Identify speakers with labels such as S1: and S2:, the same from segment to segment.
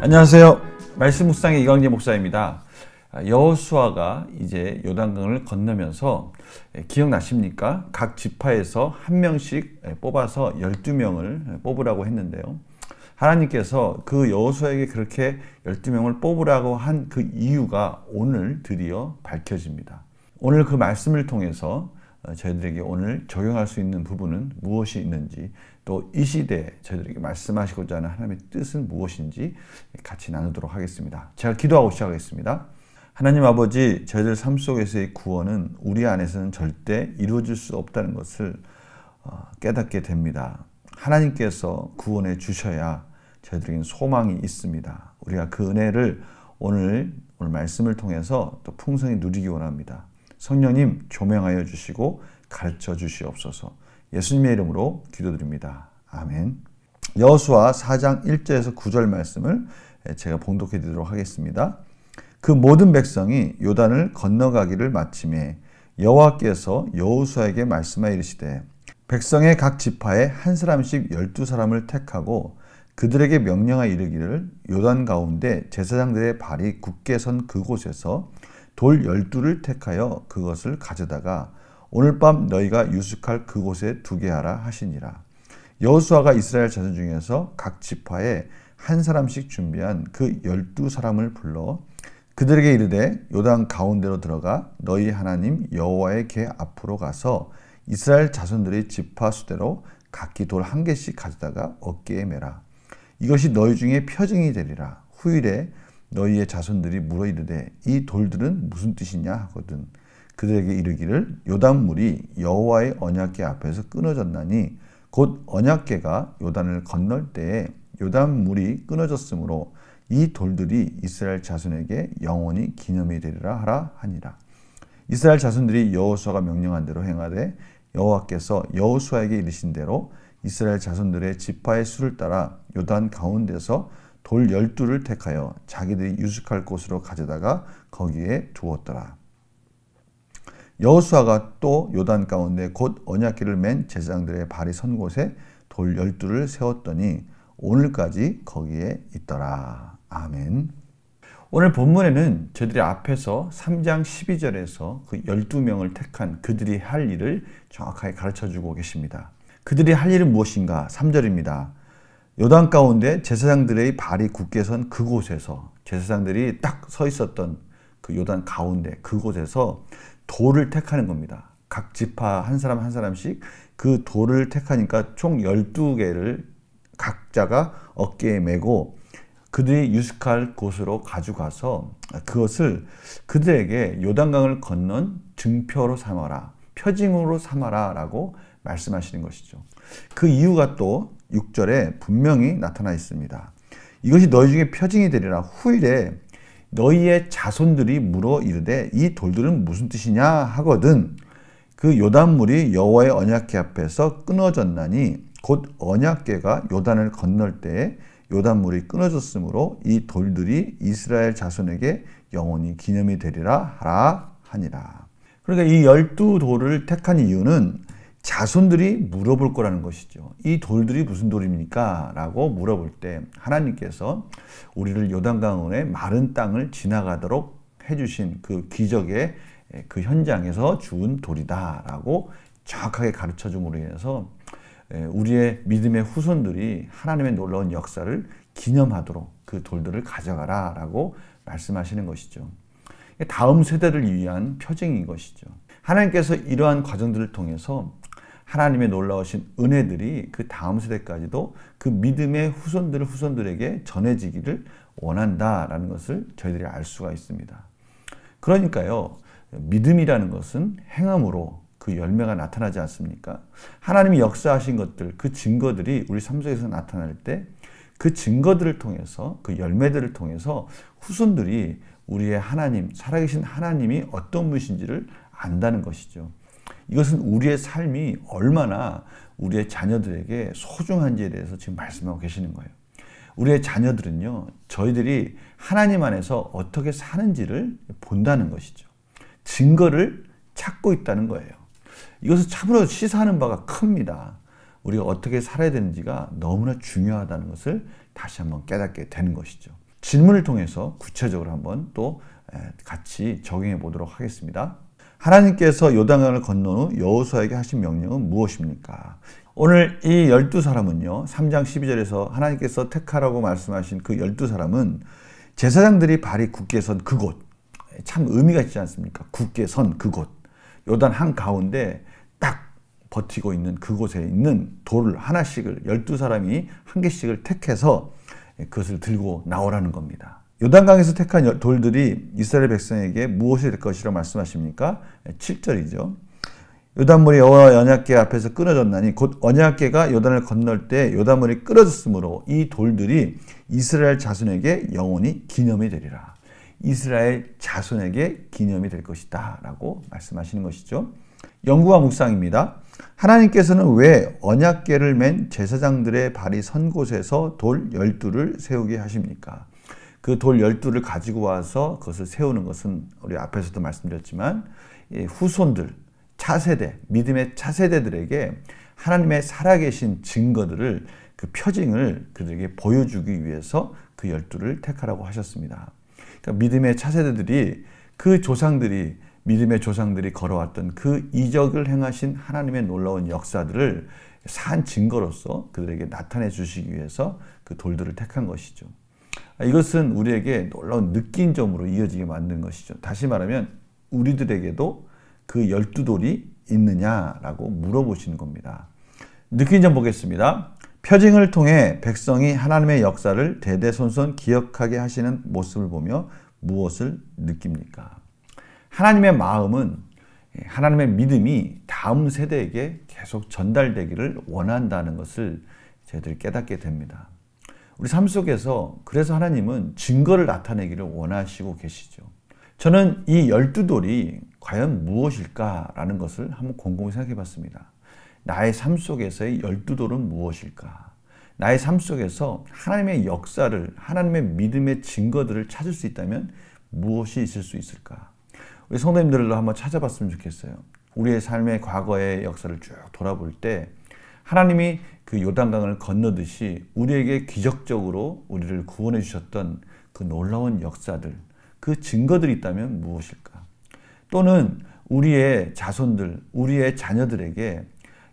S1: 안녕하세요. 말씀 묵상의 이광재 목사입니다. 여호수아가 이제 요단강을 건너면서 기억나십니까? 각 지파에서 한 명씩 뽑아서 12명을 뽑으라고 했는데요. 하나님께서 그 여호수아에게 그렇게 12명을 뽑으라고 한 그 이유가 오늘 드디어 밝혀집니다. 오늘 그 말씀을 통해서 저희들에게 오늘 적용할 수 있는 부분은 무엇이 있는지, 또 이 시대에 저희들에게 말씀하시고자 하는 하나님의 뜻은 무엇인지 같이 나누도록 하겠습니다. 제가 기도하고 시작하겠습니다. 하나님 아버지, 저희들 삶 속에서의 구원은 우리 안에서는 절대 이루어질 수 없다는 것을 깨닫게 됩니다. 하나님께서 구원해 주셔야 저희들에게는 소망이 있습니다. 우리가 그 은혜를 오늘 말씀을 통해서 또 풍성히 누리기 원합니다. 성령님 조명하여 주시고 가르쳐 주시옵소서. 예수님의 이름으로 기도드립니다. 아멘. 여호수아 4장 1절에서 9절 말씀을 제가 봉독해 드리도록 하겠습니다. 그 모든 백성이 요단을 건너가기를 마침에 여호와께서 여호수아에게 말씀하여 이르시되, 백성의 각 지파에 한 사람씩 12사람을 택하고 그들에게 명령하여 이르기를, 요단 가운데 제사장들의 발이 굳게 선 그곳에서 돌 12를 택하여 그것을 가져다가 오늘 밤 너희가 유숙할 그곳에 두게 하라 하시니라. 여호수아가 이스라엘 자손 중에서 각 지파에 한 사람씩 준비한 그 12사람을 불러 그들에게 이르되, 요단 가운데로 들어가 너희 하나님 여호와의 궤 앞으로 가서 이스라엘 자손들의 지파 수대로 각기 돌 한 개씩 가져다가 어깨에 매라. 이것이 너희 중에 표징이 되리라. 후일에 너희의 자손들이 물어 이르되, 이 돌들은 무슨 뜻이냐 하거든 그들에게 이르기를, 요단물이 여호와의 언약궤 앞에서 끊어졌나니 곧 언약궤가 요단을 건널 때에 요단물이 끊어졌으므로 이 돌들이 이스라엘 자손에게 영원히 기념이 되리라 하라 하니라. 이스라엘 자손들이 여호수아가 명령한 대로 행하되 여호와께서 여호수아에게 이르신 대로 이스라엘 자손들의 지파의 수를 따라 요단 가운데서 돌 12를 택하여 자기들이 유숙할 곳으로 가져다가 거기에 두었더라. 여호수아가 또 요단 가운데 곧 언약궤를 맨 제사장들의 발이 선 곳에 돌 12를 세웠더니 오늘까지 거기에 있더라. 아멘. 오늘 본문에는 저희들이 앞에서 3장 12절에서 그 12명을 택한 그들이 할 일을 정확하게 가르쳐주고 계십니다. 그들이 할 일은 무엇인가? 3절입니다. 요단 가운데 제사장들의 발이 굳게 선 그곳에서, 제사장들이 딱 서 있었던 그 요단 가운데 그곳에서 돌을 택하는 겁니다. 각 지파 한 사람 한 사람씩 그 돌을 택하니까 총 12개를 각자가 어깨에 메고 그들이 유숙할 곳으로 가져가서 그것을 그들에게 요단강을 건넌 증표로 삼아라, 표징으로 삼아라 라고 말씀하시는 것이죠. 그 이유가 또 6절에 분명히 나타나 있습니다. 이것이 너희 중에 표징이 되리라. 후일에 너희의 자손들이 물어 이르되, 이 돌들은 무슨 뜻이냐 하거든 그 요단물이 여호와의 언약궤 앞에서 끊어졌나니 곧 언약궤가 요단을 건널 때에 요단물이 끊어졌으므로 이 돌들이 이스라엘 자손에게 영원히 기념이 되리라 하라 하니라. 그러니까 이 12돌을 택한 이유는 자손들이 물어볼 거라는 것이죠. 이 돌들이 무슨 돌입니까? 라고 물어볼 때 하나님께서 우리를 요단강의 마른 땅을 지나가도록 해주신 그 기적의 그 현장에서 주운 돌이다 라고 정확하게 가르쳐줌으로 인해서 우리의 믿음의 후손들이 하나님의 놀라운 역사를 기념하도록 그 돌들을 가져가라 라고 말씀하시는 것이죠. 다음 세대를 위한 표징인 것이죠. 하나님께서 이러한 과정들을 통해서 하나님의 놀라우신 은혜들이 그 다음 세대까지도 그 믿음의 후손들에게 전해지기를 원한다라는 것을 저희들이 알 수가 있습니다. 그러니까요, 믿음이라는 것은 행함으로 그 열매가 나타나지 않습니까? 하나님이 역사하신 것들, 그 증거들이 우리 삶 속에서 나타날 때 그 증거들을 통해서, 그 열매들을 통해서 후손들이 우리의 하나님, 살아계신 하나님이 어떤 분이신지를 안다는 것이죠. 이것은 우리의 삶이 얼마나 우리의 자녀들에게 소중한지에 대해서 지금 말씀하고 계시는 거예요. 우리의 자녀들은요, 저희들이 하나님 안에서 어떻게 사는지를 본다는 것이죠. 증거를 찾고 있다는 거예요. 이것은 참으로 시사하는 바가 큽니다. 우리가 어떻게 살아야 되는지가 너무나 중요하다는 것을 다시 한번 깨닫게 되는 것이죠. 질문을 통해서 구체적으로 한번 또 같이 적용해 보도록 하겠습니다. 하나님께서 요단강을 건넌 후 여호수아에게 하신 명령은 무엇입니까? 오늘 이 12사람은요. 3장 12절에서 하나님께서 택하라고 말씀하신 그 12사람은 제사장들이 발이 굳게 선 그곳, 참 의미가 있지 않습니까? 굳게 선 그곳, 요단 한가운데 딱 버티고 있는 그곳에 있는 돌 하나씩을 12사람이 한 개씩을 택해서 그것을 들고 나오라는 겁니다. 요단강에서 택한 돌들이 이스라엘 백성에게 무엇이 될 것이라고 말씀하십니까? 7절이죠. 요단물이 여호와 언약궤 앞에서 끊어졌나니 곧 언약궤가 요단을 건널 때 요단물이 끊어졌으므로 이 돌들이 이스라엘 자손에게 영원히 기념이 되리라. 이스라엘 자손에게 기념이 될 것이다 라고 말씀하시는 것이죠. 연구와 묵상입니다. 하나님께서는 왜 언약궤를 맨 제사장들의 발이 선 곳에서 돌 12를 세우게 하십니까? 그 돌 12를 가지고 와서 그것을 세우는 것은 우리 앞에서도 말씀드렸지만 후손들, 차세대, 믿음의 차세대들에게 하나님의 살아계신 증거들을 그 표징을 그들에게 보여주기 위해서 그 12를 택하라고 하셨습니다. 그러니까 믿음의 차세대들이 그 조상들이 믿음의 조상들이 걸어왔던 그 이적을 행하신 하나님의 놀라운 역사들을 산 증거로서 그들에게 나타내 주시기 위해서 그 돌들을 택한 것이죠. 이것은 우리에게 놀라운 느낀점으로 이어지게 만든 것이죠. 다시 말하면 우리들에게도 그 12돌이 있느냐라고 물어보시는 겁니다. 느낀점 보겠습니다. 표징을 통해 백성이 하나님의 역사를 대대손손 기억하게 하시는 모습을 보며 무엇을 느낍니까? 하나님의 마음은 하나님의 믿음이 다음 세대에게 계속 전달되기를 원한다는 것을 저희들이 깨닫게 됩니다. 우리 삶 속에서 그래서 하나님은 증거를 나타내기를 원하시고 계시죠. 저는 이 12돌이 과연 무엇일까라는 것을 한번 곰곰이 생각해 봤습니다. 나의 삶 속에서의 12돌은 무엇일까? 나의 삶 속에서 하나님의 역사를, 하나님의 믿음의 증거들을 찾을 수 있다면 무엇이 있을 수 있을까? 우리 성도님들도 한번 찾아봤으면 좋겠어요. 우리의 삶의 과거의 역사를 쭉 돌아볼 때 하나님이 그 요단강을 건너듯이 우리에게 기적적으로 우리를 구원해 주셨던 그 놀라운 역사들, 그 증거들이 있다면 무엇일까? 또는 우리의 자손들, 우리의 자녀들에게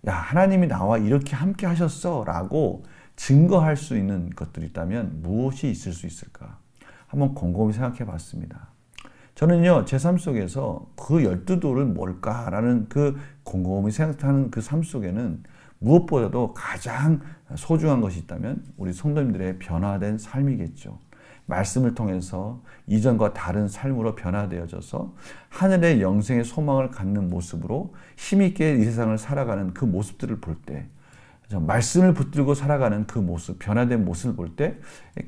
S1: 야, 하나님이 나와 이렇게 함께 하셨어 라고 증거할 수 있는 것들이 있다면 무엇이 있을 수 있을까? 한번 곰곰이 생각해 봤습니다. 저는요, 제 삶 속에서 그 12돌은 뭘까라는 그 곰곰이 생각하는 그 삶 속에는 무엇보다도 가장 소중한 것이 있다면 우리 성도님들의 변화된 삶이겠죠. 말씀을 통해서 이전과 다른 삶으로 변화되어져서 하늘의 영생의 소망을 갖는 모습으로 힘있게 이 세상을 살아가는 그 모습들을 볼 때, 말씀을 붙들고 살아가는 그 모습, 변화된 모습을 볼 때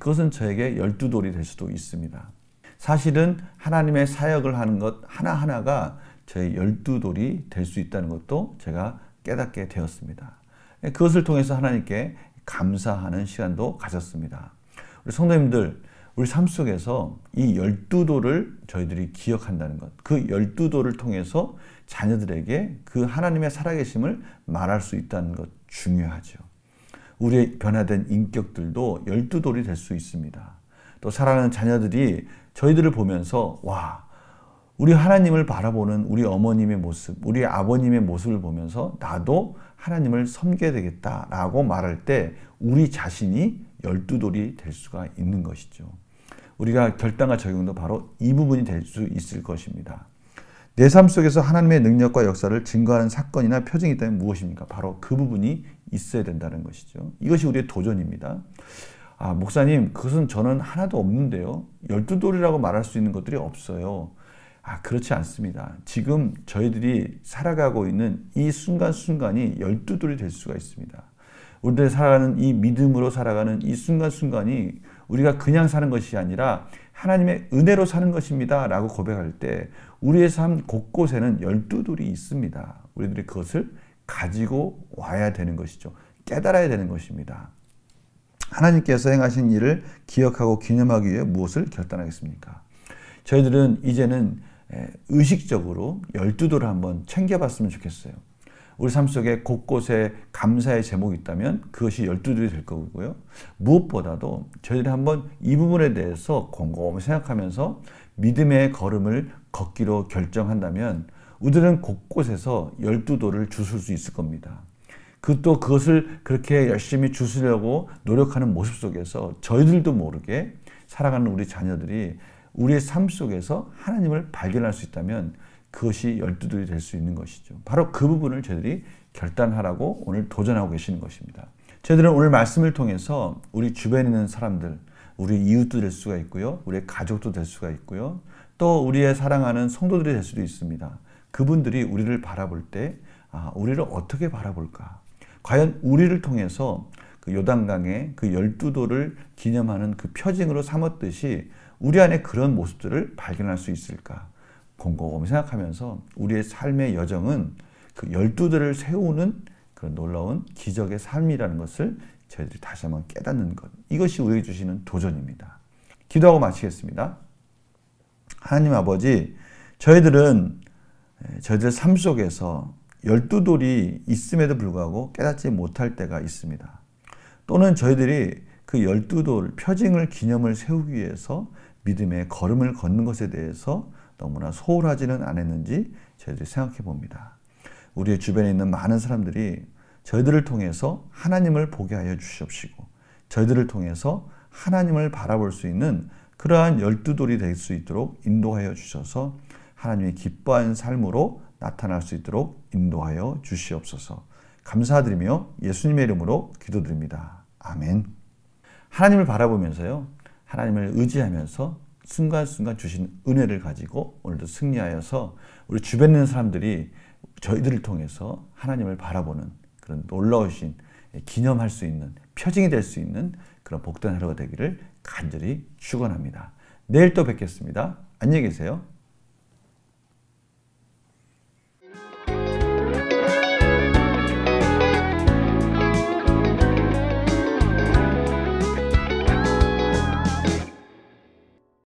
S1: 그것은 저에게 12돌이 될 수도 있습니다. 사실은 하나님의 사역을 하는 것 하나하나가 저의 12돌이 될 수 있다는 것도 제가 깨닫게 되었습니다. 그것을 통해서 하나님께 감사하는 시간도 가졌습니다. 우리 성도님들, 우리 삶 속에서 이 12돌을 저희들이 기억한다는 것, 그 12돌을 통해서 자녀들에게 그 하나님의 살아계심을 말할 수 있다는 것 중요하죠. 우리의 변화된 인격들도 12돌이 될 수 있습니다. 또 사랑하는 자녀들이 저희들을 보면서 와, 우리 하나님을 바라보는 우리 어머님의 모습, 우리 아버님의 모습을 보면서 나도 하나님을 섬겨야 되겠다라고 말할 때 우리 자신이 12돌이 될 수가 있는 것이죠. 우리가 결단과 적용도 바로 이 부분이 될 수 있을 것입니다. 내 삶 속에서 하나님의 능력과 역사를 증거하는 사건이나 표징이 있다면 무엇입니까? 바로 그 부분이 있어야 된다는 것이죠. 이것이 우리의 도전입니다. 아, 목사님, 그것은 저는 하나도 없는데요. 12돌이라고 말할 수 있는 것들이 없어요. 아, 그렇지 않습니다. 지금 저희들이 살아가고 있는 이 순간순간이 12돌이 될 수가 있습니다. 우리들이 살아가는 이 믿음으로 살아가는 이 순간순간이 우리가 그냥 사는 것이 아니라 하나님의 은혜로 사는 것입니다 라고 고백할 때 우리의 삶 곳곳에는 12돌이 있습니다. 우리들이 그것을 가지고 와야 되는 것이죠. 깨달아야 되는 것입니다. 하나님께서 행하신 일을 기억하고 기념하기 위해 무엇을 결단하겠습니까? 저희들은 이제는 의식적으로 12돌을 한번 챙겨봤으면 좋겠어요. 우리 삶 속에 곳곳에 감사의 제목이 있다면 그것이 12돌이 될 거고요. 무엇보다도 저희들이 한번 이 부분에 대해서 곰곰이 생각하면서 믿음의 걸음을 걷기로 결정한다면 우리들은 곳곳에서 12돌을 주술 수 있을 겁니다. 또 그것을 그렇게 열심히 주스려고 노력하는 모습 속에서 저희들도 모르게 살아가는 우리 자녀들이 우리의 삶 속에서 하나님을 발견할 수 있다면 그것이 12돌이 될 수 있는 것이죠. 바로 그 부분을 저희들이 결단하라고 오늘 도전하고 계시는 것입니다. 저희들은 오늘 말씀을 통해서 우리 주변에 있는 사람들, 우리 이웃도 될 수가 있고요. 우리의 가족도 될 수가 있고요. 또 우리의 사랑하는 성도들이 될 수도 있습니다. 그분들이 우리를 바라볼 때 우리를 어떻게 바라볼까? 과연 우리를 통해서 그 요단강의 그 12돌을 기념하는 그 표징으로 삼았듯이 우리 안에 그런 모습들을 발견할 수 있을까? 곰곰이 생각하면서 우리의 삶의 여정은 그 12돌을 세우는 그런 놀라운 기적의 삶이라는 것을 저희들이 다시 한번 깨닫는 것. 이것이 우리에게 주시는 도전입니다. 기도하고 마치겠습니다. 하나님 아버지, 저희들 삶 속에서 12돌이 있음에도 불구하고 깨닫지 못할 때가 있습니다. 또는 저희들이 그 12돌 표징을 기념을 세우기 위해서 믿음의 걸음을 걷는 것에 대해서 너무나 소홀하지는 않았는지 저희들이 생각해 봅니다. 우리의 주변에 있는 많은 사람들이 저희들을 통해서 하나님을 보게 하여 주시옵시고 저희들을 통해서 하나님을 바라볼 수 있는 그러한 12돌이 될 수 있도록 인도하여 주셔서 하나님이 기뻐하는 삶으로 나타날 수 있도록 인도하여 주시옵소서. 감사드리며 예수님의 이름으로 기도드립니다. 아멘. 하나님을 바라보면서요. 하나님을 의지하면서 순간순간 주신 은혜를 가지고 오늘도 승리하여서 우리 주변에 있는 사람들이 저희들을 통해서 하나님을 바라보는 그런 놀라우신 기념할 수 있는 표징이 될 수 있는 그런 복된 하루가 되기를 간절히 축원합니다. 내일 또 뵙겠습니다. 안녕히 계세요.